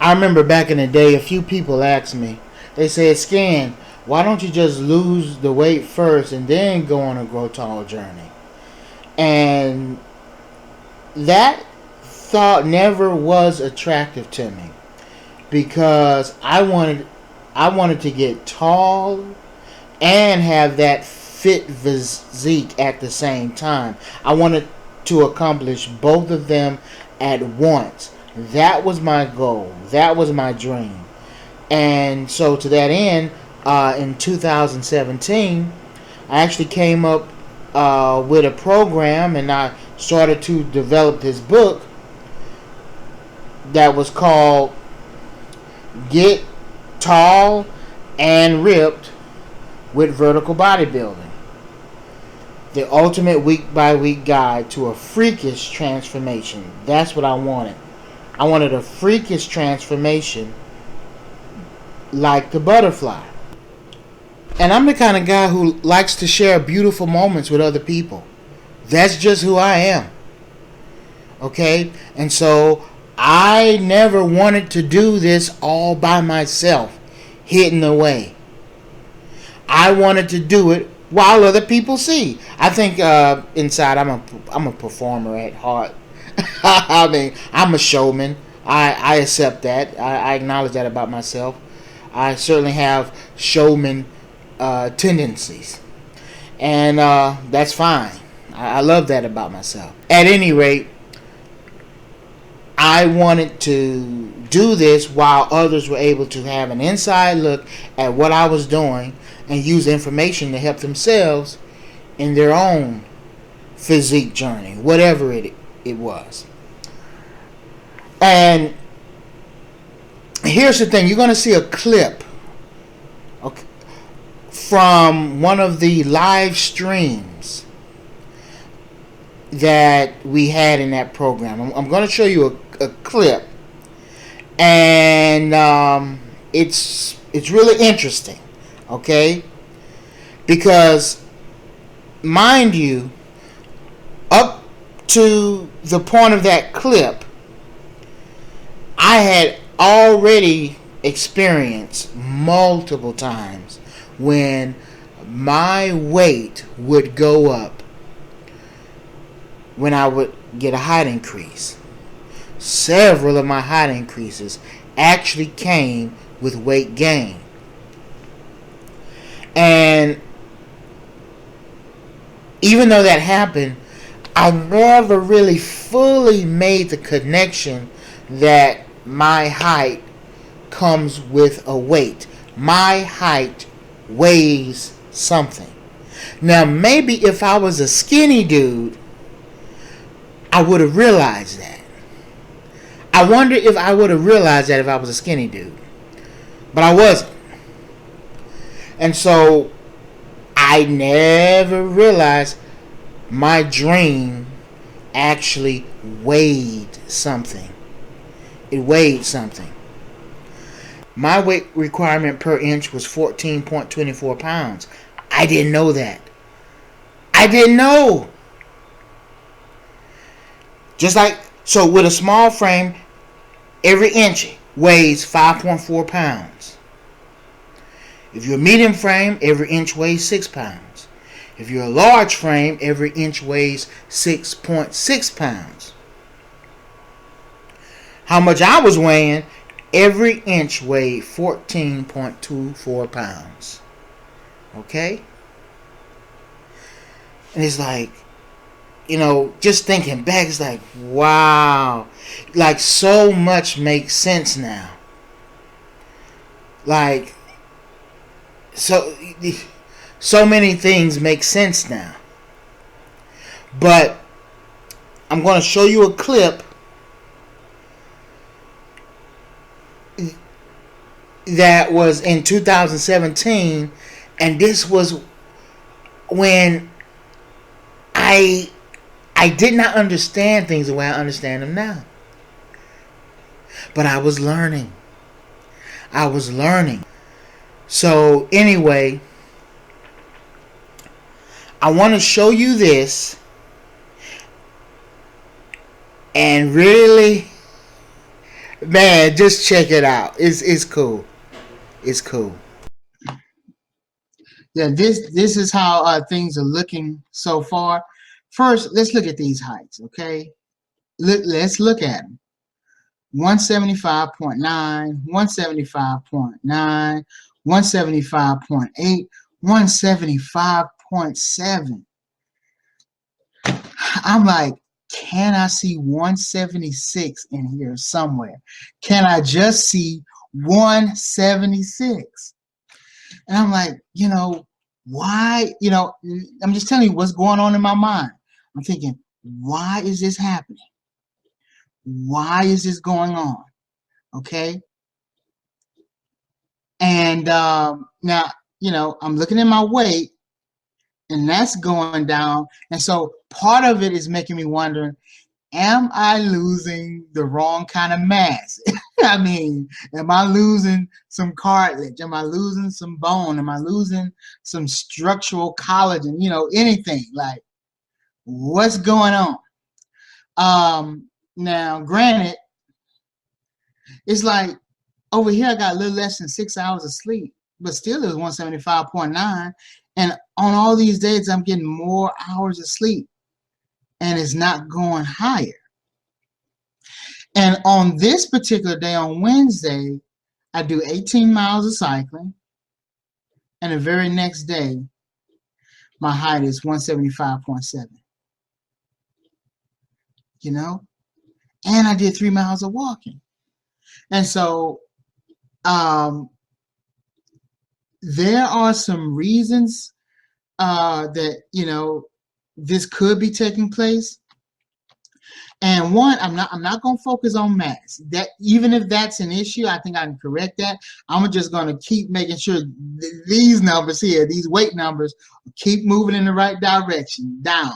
I remember back in the day, a few people asked me, they said, Scan, why don't you just lose the weight first and then go on a grow tall journey? And that thought never was attractive to me, because I wanted to get tall and have that fit physique at the same time. I wanted to accomplish both of them at once. That was my goal. That was my dream. And so to that end, in 2017, I actually came up with a program, and I started to develop this book that was called Get Tall and Ripped with Vertical Bodybuilding. The ultimate week-by-week guide to a freakish transformation. That's what I wanted. I wanted a freakish transformation like the butterfly. And I'm the kind of guy who likes to share beautiful moments with other people. That's just who I am. Okay? And so I never wanted to do this all by myself, hidden away. I wanted to do it while other people see. I think inside I'm a performer at heart. I mean, I'm a showman. I accept that. I acknowledge that about myself. I certainly have showman tendencies. And that's fine. I love that about myself. At any rate, I wanted to do this while others were able to have an inside look at what I was doing and use information to help themselves in their own physique journey, whatever it was. And here's the thing. You're going to see a clip, okay, from one of the live streams that we had in that program. I'm going to show you a clip, and it's really interesting, okay? Because, mind you, up to the point of that clip, I had already experienced multiple times when my weight would go up when I would get a height increase. Several of my height increases actually came with weight gain. And even though that happened, I never really fully made the connection that my height comes with a weight. My height weighs something. Now, maybe if I was a skinny dude, I would have realized that. I wonder if I would have realized that if I was a skinny dude. But I wasn't. And so I never realized my dream actually weighed something. It weighed something. My weight requirement per inch was 14.24 pounds. I didn't know that. I didn't know. Just like, so with a small frame, every inch weighs 5.4 pounds. If you're a medium frame, every inch weighs 6 pounds. If you're a large frame, every inch weighs 6.6 pounds. How much I was weighing, every inch weighed 14.24 pounds. Okay? And it's like, you know, just thinking back, it's like, wow. Like, so much makes sense now. Like, so many things make sense now. But I'm going to show you a clip that was in 2017, and this was when I did not understand things the way I understand them now. But I was learning. So anyway, I want to show you this and really Man, just check it out. It's cool. It's cool. Yeah, this is how things are looking so far. First, let's look at these heights, okay? Let's look at them. 175.9, 175.9, 175.8, 175.7. I'm like, can I see 176 in here somewhere? Can I just see 176? And I'm like, why? I'm just telling you what's going on in my mind. I'm thinking, why is this happening? Why is this going on? Okay. And now, I'm looking at my weight and that's going down. And so part of it is making me wonder, am I losing the wrong kind of mass? I mean, am I losing some cartilage? Am I losing some bone? Am I losing some structural collagen? Anything. Like, what's going on? Now, granted, it's like over here I got a little less than 6 hours of sleep, but still it was 175.9. And on all these days, I'm getting more hours of sleep, and it's not going higher. And on this particular day, on Wednesday, I do 18 miles of cycling, and the very next day, my height is 175.7. And I did 3 miles of walking. And so there are some reasons that, this could be taking place. And one, I'm not going to focus on mass. That even if that's an issue, I think I can correct that. I'm just going to keep making sure these numbers here, these weight numbers, keep moving in the right direction, down.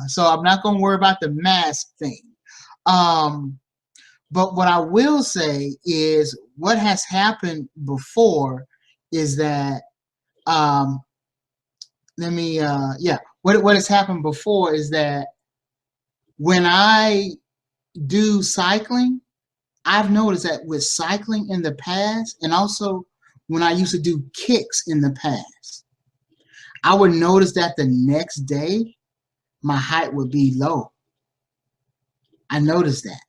So I'm not going to worry about the mass thing. But what I will say is what has happened before is that what has happened before is that when I do cycling, I've noticed that with cycling in the past, and also when I used to do kicks in the past, I would notice that the next day, my height would be low. I noticed that.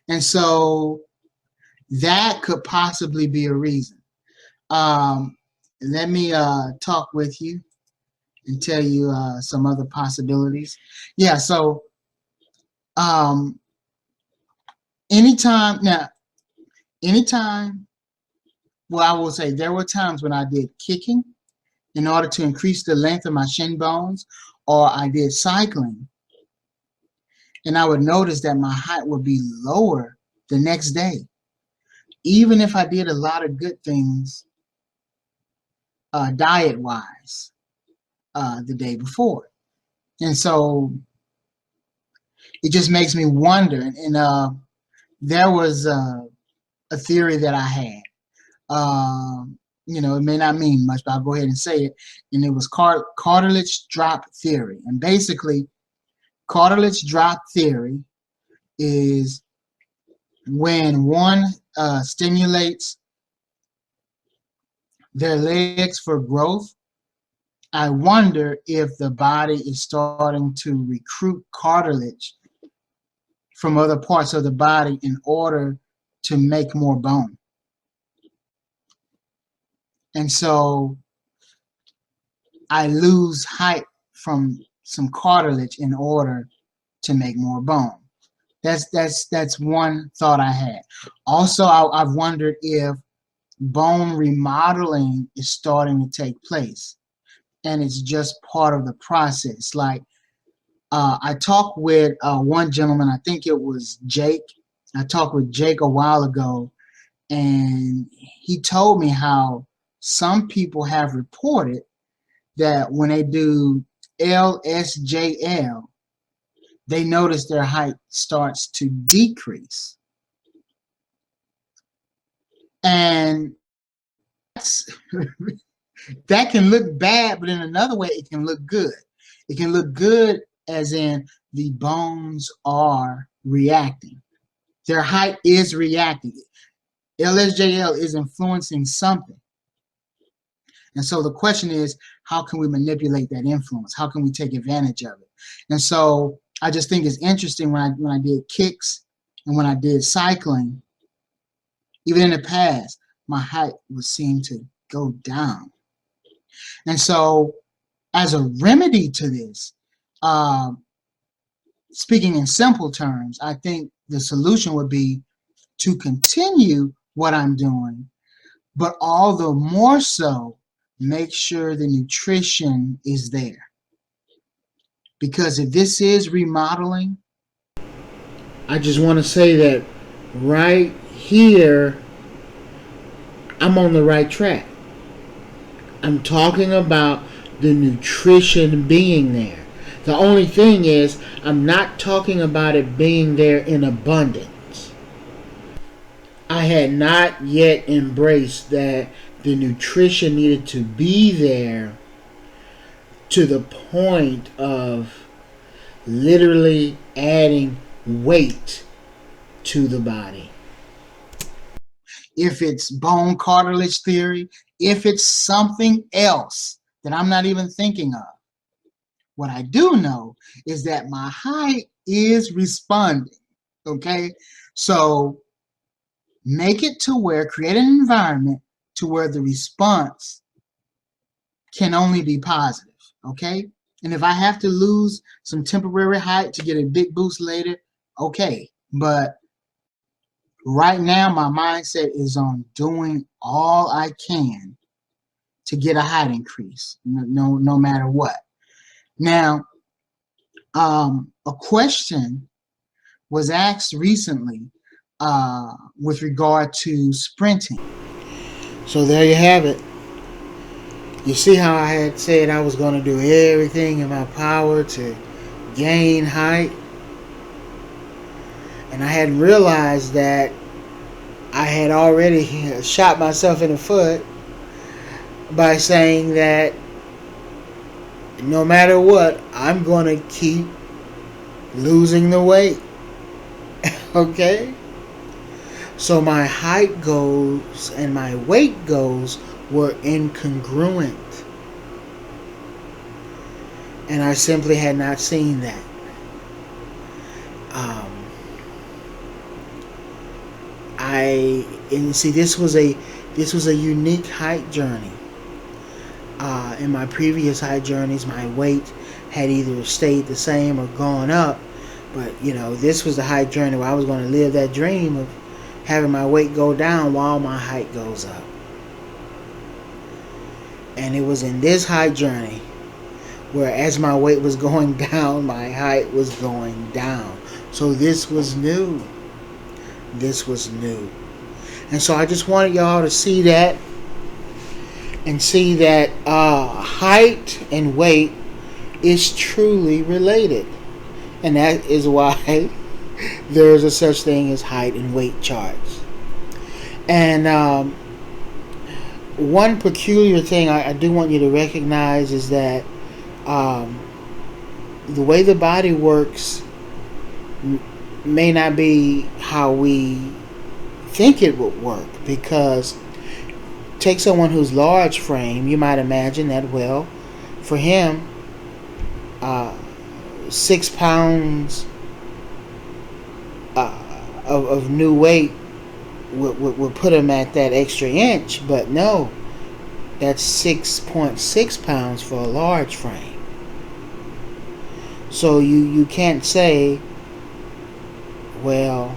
And so that could possibly be a reason. Let me talk with you and tell you some other possibilities. Yeah, so anytime, well, I will say there were times when I did kicking in order to increase the length of my shin bones, or I did cycling, and I would notice that my height would be lower the next day, even if I did a lot of good things diet-wise the day before. And so it just makes me wonder. And there was a theory that I had. It may not mean much, but I'll go ahead and say it. And it was cartilage drop theory. And basically, cartilage drop theory is when one stimulates their legs for growth, I wonder if the body is starting to recruit cartilage from other parts of the body in order to make more bone. And so I lose height from some cartilage in order to make more bone. That's one thought I had. Also, I've wondered if bone remodeling is starting to take place, and it's just part of the process. Like I talked with one gentleman, I think it was Jake. I talked with Jake a while ago, and he told me how some people have reported that when they do LSJL, they notice their height starts to decrease. And that can look bad, but in another way, it can look good. It can look good as in the bones are reacting. Their height is reacting. LSJL is influencing something. And so the question is, how can we manipulate that influence? How can we take advantage of it? And so I just think it's interesting when I did kicks and when I did cycling, even in the past, my height would seem to go down. And so as a remedy to this, speaking in simple terms, I think the solution would be to continue what I'm doing, but all the more so, make sure the nutrition is there. Because if this is remodeling, I just want to say that right here, I'm on the right track. I'm talking about the nutrition being there. The only thing is, I'm not talking about it being there in abundance. I had not yet embraced that the nutrition needed to be there to the point of literally adding weight to the body. If it's bone cartilage theory, if it's something else that I'm not even thinking of, what I do know is that my height is responding, okay? So make it to where, create an environment to where the response can only be positive, okay? And if I have to lose some temporary height to get a big boost later, okay. But right now, my mindset is on doing all I can to get a height increase, no matter what. Now, a question was asked recently with regard to sprinting. So there you have it. You see how I had said I was going to do everything in my power to gain height? And I hadn't realized that I had already shot myself in the foot by saying that no matter what, I'm going to keep losing the weight. Okay? So my height goals and my weight goals were incongruent. And I simply had not seen that. And see, this was a unique height journey. In my previous height journeys, my weight had either stayed the same or gone up. But, this was the height journey where I was going to live that dream of having my weight go down while my height goes up. And it was in this height journey where as my weight was going down, my height was going down. So this was new. This was new. And so I just wanted y'all to see that and see that height and weight is truly related. And that is why there is a such thing as height and weight charts. And one peculiar thing I do want you to recognize is that the way the body works may not be how we think it would work. Because take someone who's large frame, you might imagine that, well, for him, 6 pounds of new weight would put him at that extra inch. But no, that's 6.6 pounds for a large frame. So you can't say, well,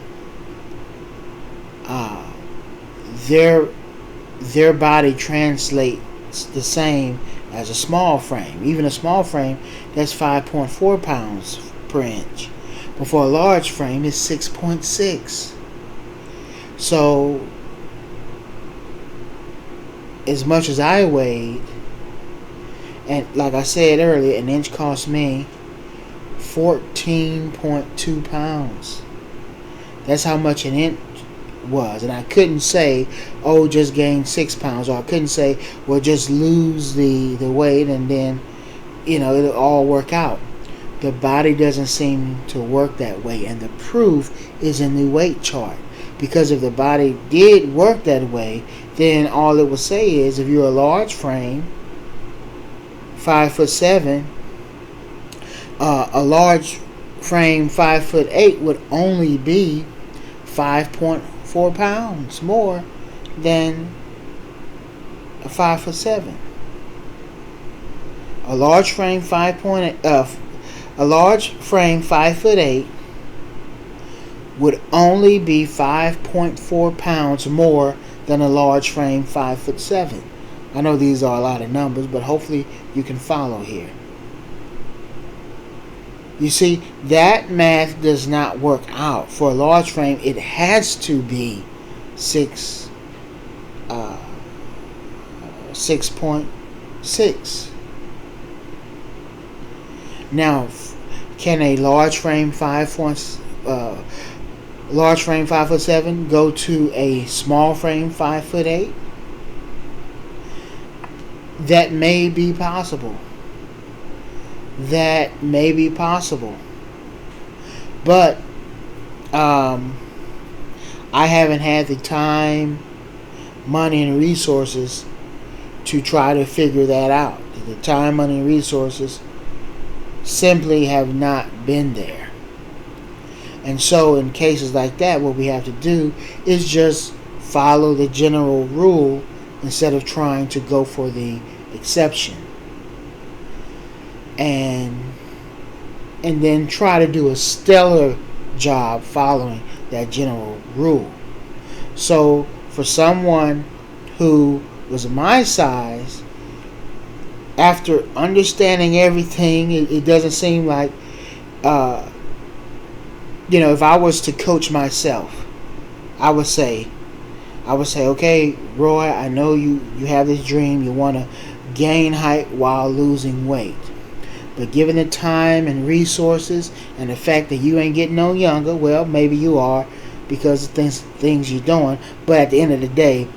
their body translates the same as a small frame. Even a small frame, that's 5.4 pounds per inch. But for a large frame, it's 6.6. So, as much as I weighed, and like I said earlier, an inch cost me 14.2 pounds. That's how much an inch was. And I couldn't say, oh, just gain 6 pounds. Or I couldn't say, well, just lose the weight and then, it'll all work out. the body doesn't seem to work that way. And the proof is in the weight chart. Because if the body did work that way, then all it will say is, if you're a large frame, 5'7", a large frame 5'8" would only be 5.4 pounds more than a 5'7". A large frame 5'8" would only be 5.4 pounds more than a large frame 5'7". I know these are a lot of numbers, but hopefully you can follow here. You see, that math does not work out. For a large frame, it has to be 6.6. Now, can a large frame 5'7" go to a small frame 5'8"? That may be possible. That may be possible. But I haven't had the time, money, and resources to try to figure that out. The time, money, and resources simply have not been there. And so in cases like that, what we have to do is just follow the general rule instead of trying to go for the exception. And then try to do a stellar job following that general rule. So for someone who was my size, after understanding everything, it doesn't seem like, if I was to coach myself, I would say, okay, Roy, I know you have this dream, you want to gain height while losing weight. But given the time and resources and the fact that you ain't getting no younger, well, maybe you are because of things you're doing, but at the end of the day,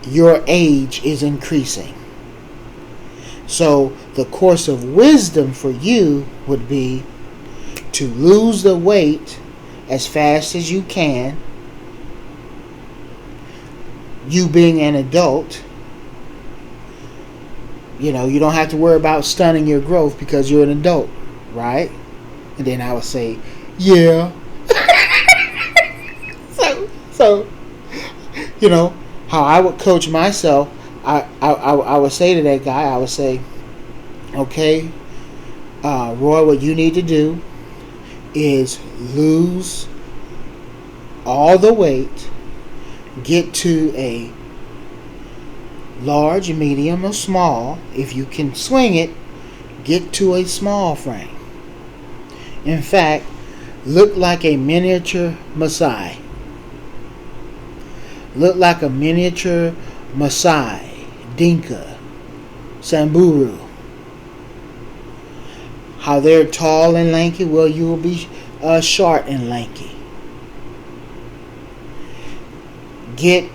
your age is increasing. So the course of wisdom for you would be to lose the weight as fast as you can, you being an adult. You don't have to worry about stunning your growth because you're an adult, right? And then I would say, yeah. so, how I would coach myself, I would say to that guy, I would say, okay, Roy, what you need to do is lose all the weight, get to a large, medium, or small. If you can swing it, get to a small frame. In fact, look like a miniature Maasai. Look like a miniature Maasai, Dinka, Samburu. How they're tall and lanky, well, you will be short and lanky. Get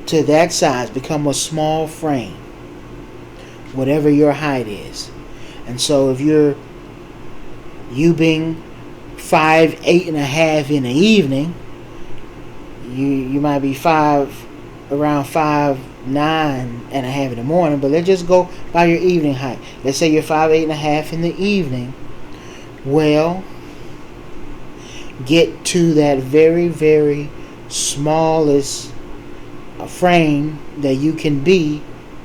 to that size, become a small frame, whatever your height is. And so if you being 5'8.5" in the evening, you might be around 5'9.5" in the morning, but let's just go by your evening height. Let's say you're 5'8.5" in the evening. Well, get to that very, very smallest frame that you can be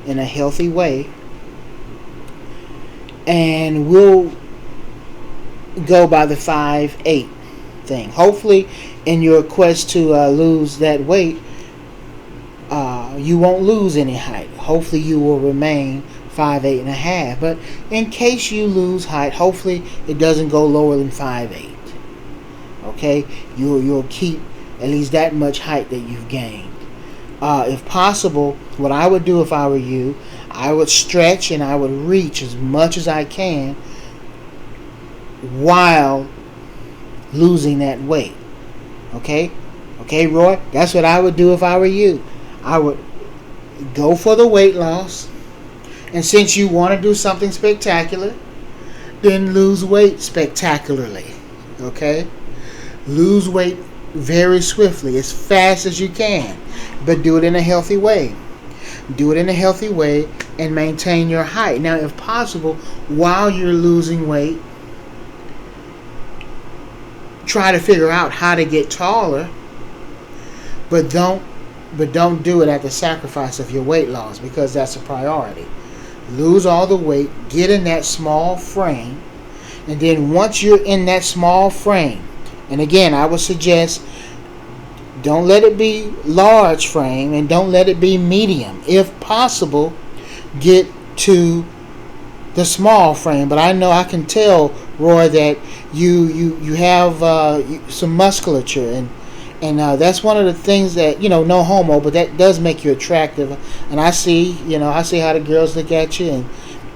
in a healthy way, and we'll go by the 5'8" thing. Hopefully in your quest to lose that weight, you won't lose any height. Hopefully you will remain 5'8.5", but in case you lose height, hopefully it doesn't go lower than 5'8". Okay, you'll keep at least that much height that you've gained. If possible, what I would do if I were you, I would stretch and I would reach as much as I can while losing that weight. Okay, Roy, that's what I would do if I were you. I would go for the weight loss, and since you want to do something spectacular, then lose weight spectacularly. Okay? Lose weight very swiftly, as fast as you can. But do it in a healthy way. Do it in a healthy way and maintain your height. Now, if possible, while you're losing weight, try to figure out how to get taller, but don't do it at the sacrifice of your weight loss, because that's a priority. Lose all the weight, get in that small frame, and then once you're in that small frame, and again, I would suggest don't let it be large frame and don't let it be medium. If possible, get to the small frame. But I know, I can tell, Roy, that you have some musculature, and that's one of the things that, no homo, but that does make you attractive. And I see how the girls look at you,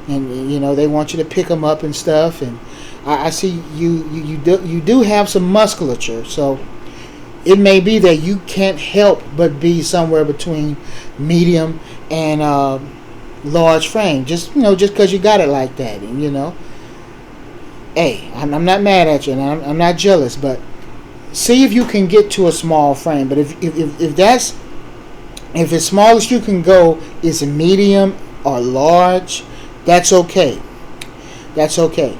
and they want you to pick them up and stuff. And I see you do have some musculature, so it may be that you can't help but be somewhere between medium and large frame, just because you got it like that. And hey, I'm not mad at you, and I'm not jealous, but see if you can get to a small frame. But if as small as you can go is medium or large, that's okay. That's okay.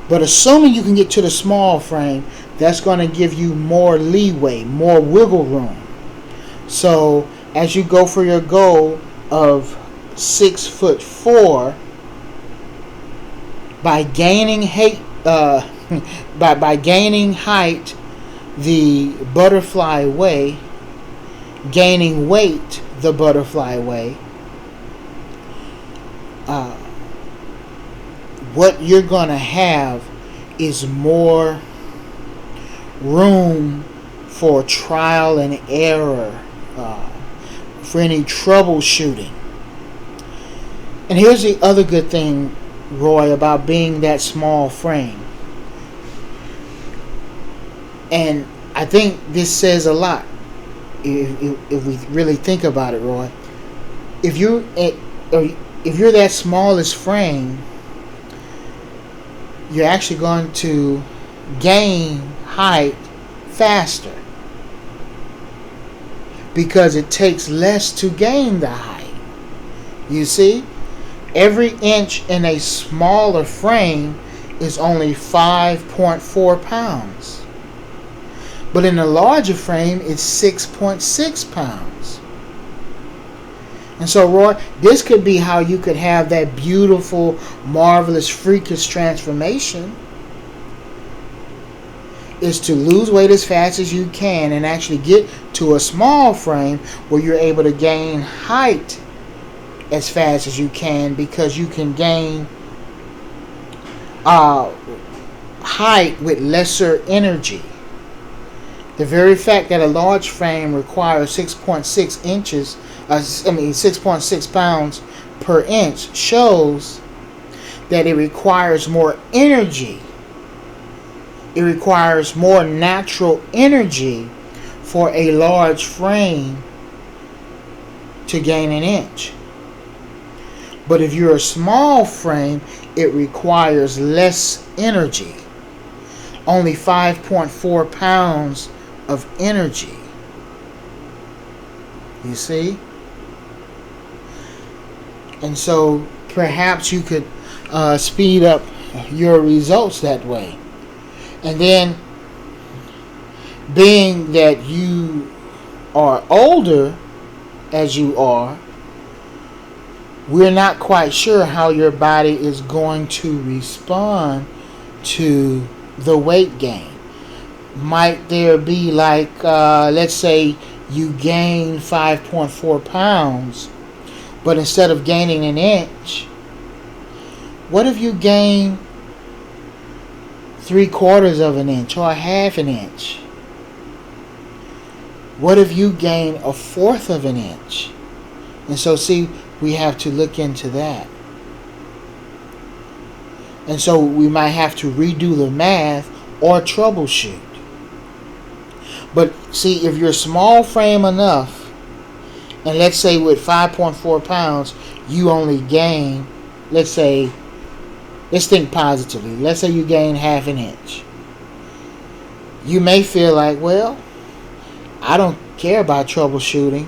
But assuming you can get to the small frame, that's going to give you more leeway, more wiggle room. So as you go for your goal of 6'4", by gaining height, by gaining height the butterfly way, gaining weight the butterfly way, what you're going to have is more room for trial and error, for any troubleshooting. And here's the other good thing, Roy, about being that small frame. And I think this says a lot if we really think about it, Roy. If you're that smallest frame, you're actually going to gain height faster, because it takes less to gain the height. You see, every inch in a smaller frame is only 5.4 pounds, but in a larger frame it's 6.6 pounds. And so, Roy, this could be how you could have that beautiful, marvelous, freakish transformation, is to lose weight as fast as you can and actually get to a small frame where you're able to gain height as fast as you can, because you can gain height with lesser energy. The very fact that a large frame requires 6.6 inches, 6.6 pounds per inch, shows that it requires more energy. It requires more natural energy for a large frame to gain an inch. But if you're a small frame, it requires less energy. Only 5.4 pounds of energy. You see? And so perhaps you could speed up your results that way. And then, being that you are older as you are, we're not quite sure how your body is going to respond to the weight gain. Might there be let's say you gain 5.4 pounds, but instead of gaining an inch, what if you gain 3/4 of an inch or 1/2 an inch? What if you gain 1/4 of an inch? And so, see, we have to look into that. And so we might have to redo the math or troubleshoot. But see, if you're small frame enough, and let's say with 5.4 pounds, you only gain, let's say, let's think positively. Let's say you gain half an inch. You may feel like, well, I don't care about troubleshooting.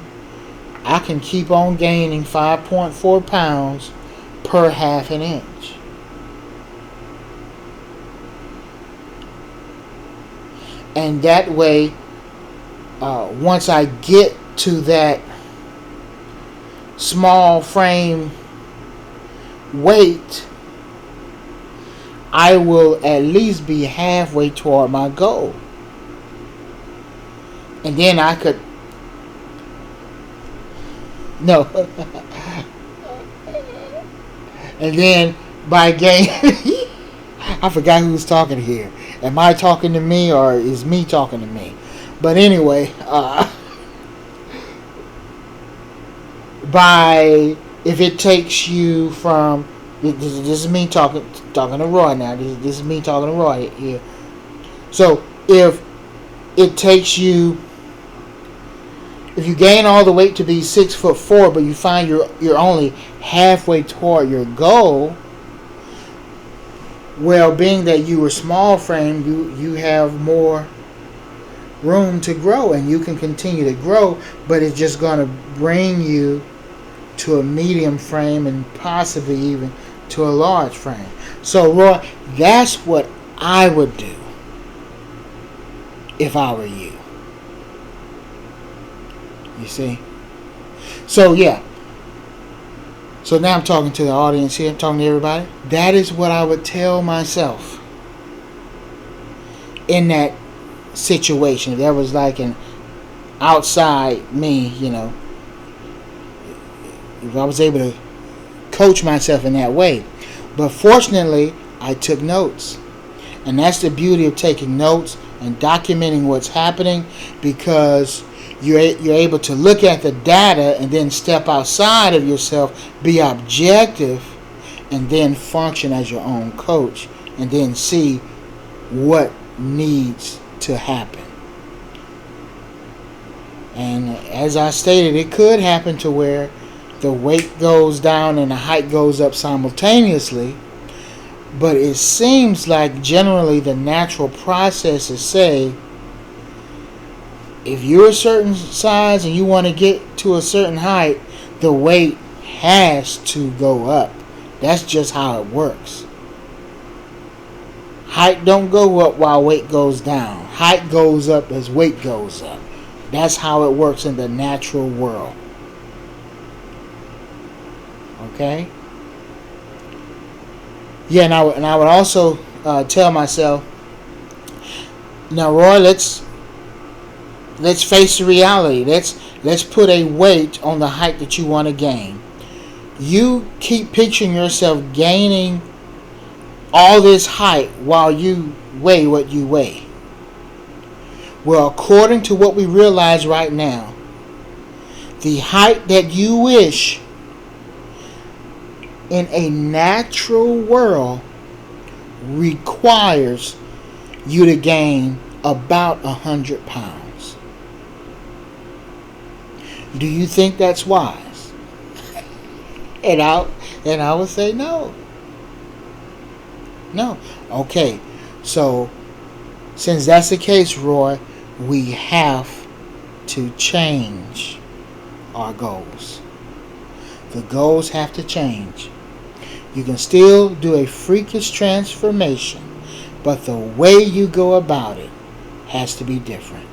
I can keep on gaining 5.4 pounds per half an inch. And that way, once I get to that small frame weight, I will at least be halfway toward my goal. And then I could... No. And then by gain... I forgot who's talking here. Am I talking to me or is me talking to me? But anyway, if it takes you from... This is me talking to Roy now. This is me talking to Roy here. So if it takes you... If you gain all the weight to be 6'4", but you find you're only halfway toward your goal, well, being that you were small frame, you have more room to grow, and you can continue to grow, but it's just going to bring you to a medium frame and possibly even to a large frame. So, Roy, that's what I would do if I were you. You see? So, yeah. So now I'm talking to the audience here. I'm talking to everybody. That is what I would tell myself in that situation. If there was like an outside me, if I was able to coach myself in that way. But fortunately, I took notes. And that's the beauty of taking notes and documenting what's happening, because you're able to look at the data and then step outside of yourself, be objective, and then function as your own coach, and then see what needs to happen. And as I stated, it could happen to where the weight goes down and the height goes up simultaneously, but it seems like generally the natural processes say, if you're a certain size and you want to get to a certain height, the weight has to go up. That's just how it works. Height don't go up while weight goes down. Height goes up as weight goes up. That's how it works in the natural world. Okay? Yeah, and I would also tell myself, now, Roy, let's face the reality. Let's put a weight on the height that you want to gain. You keep picturing yourself gaining all this height while you weigh what you weigh. Well, according to what we realize right now, the height that you wish in a natural world requires you to gain about 100 pounds. Do you think that's wise? And I would say no. No. Okay. So, since that's the case, Roy, we have to change our goals. The goals have to change. You can still do a freakish transformation, but the way you go about it has to be different.